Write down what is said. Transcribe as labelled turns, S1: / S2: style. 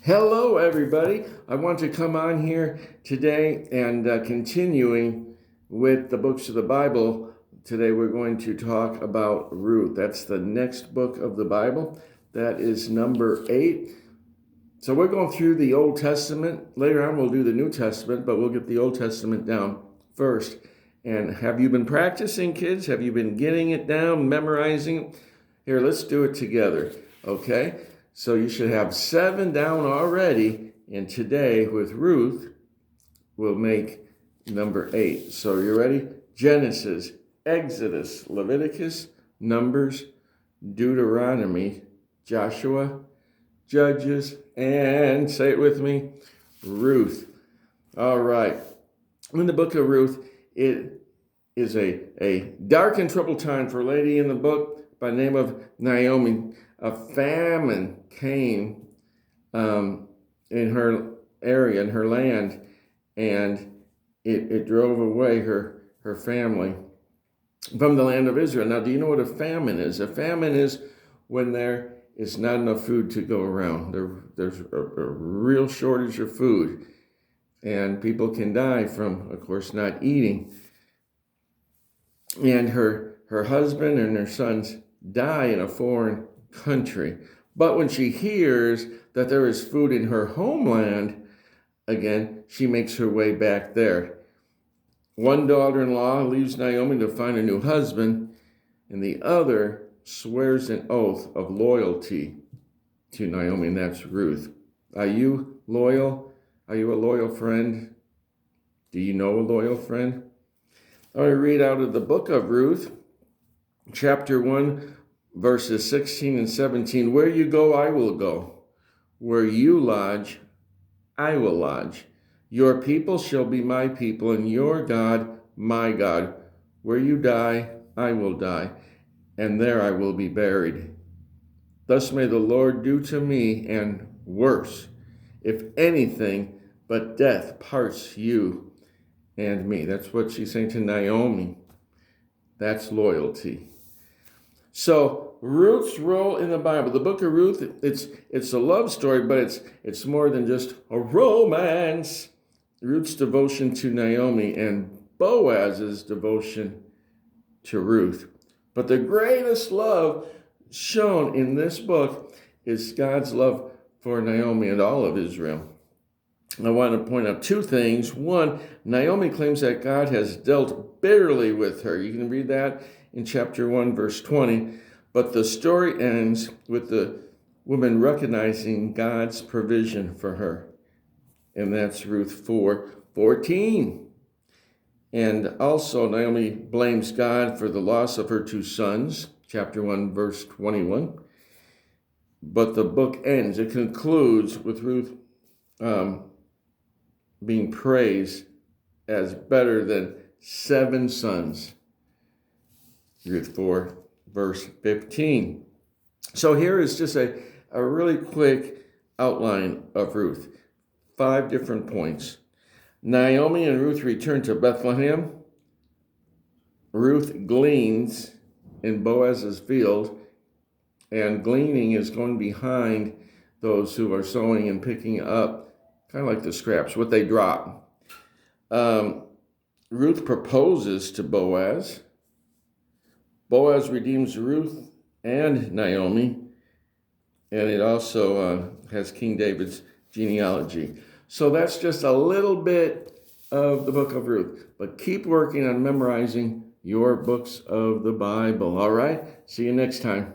S1: Hello, everybody. I want to come on here today and continuing with the books of the Bible. Today we're going to talk about Ruth. That's the next book of the Bible. That is number 8. So we're going through the Old Testament. Later on we'll do the New Testament, but we'll get the Old Testament down first. And have you been practicing, kids? Have you been getting it down, memorizing? Here, let's do it together, okay? So you should have 7 down already, and today with Ruth, we'll make number 8. So you ready? Genesis, Exodus, Leviticus, Numbers, Deuteronomy, Joshua, Judges, and say it with me, Ruth. All right. In the book of Ruth, it is a dark and troubled time for a lady in the book by the name of Naomi. A famine came in her area, in her land, and it drove away her family from the land of Israel. Now, do you know what a famine is? A famine is when there is not enough food to go around. There's a real shortage of food, and people can die from, of course, not eating. And her husband and her sons die in a foreign country. But when she hears that there is food in her homeland, again, she makes her way back there. One daughter-in-law leaves Naomi to find a new husband, and the other swears an oath of loyalty to Naomi, and that's Ruth. Are you loyal? Are you a loyal friend? Do you know a loyal friend? I read out of the book of Ruth, chapter 1, verses 16 and 17. Where you go, I will go. Where you lodge, I will lodge. Your people shall be my people, and your God, my God. Where you die, I will die, and there I will be buried. Thus may the Lord do to me, and worse, if anything but death parts you and me. That's what she's saying to Naomi. That's loyalty. So Ruth's role in the Bible, the book of Ruth, it's a love story, but it's more than just a romance. Ruth's devotion to Naomi and Boaz's devotion to Ruth. But the greatest love shown in this book is God's love for Naomi and all of Israel. I want to point out 2 things. One, Naomi claims that God has dealt bitterly with her. You can read that in chapter 1, verse 20. But the story ends with the woman recognizing God's provision for her. And that's Ruth 4:14. And also Naomi blames God for the loss of her 2 sons, chapter 1, verse 21. But the book ends, it concludes with Ruth being praised as better than 7 sons. Ruth 4, verse 15. So here is just a really quick outline of Ruth. 5 different points. Naomi and Ruth return to Bethlehem. Ruth gleans in Boaz's field, and gleaning is going behind those who are sowing and picking up, kind of like the scraps, what they drop. Ruth proposes to Boaz. Boaz redeems Ruth and Naomi, and it also has King David's genealogy. So that's just a little bit of the book of Ruth. But keep working on memorizing your books of the Bible. All right? See you next time.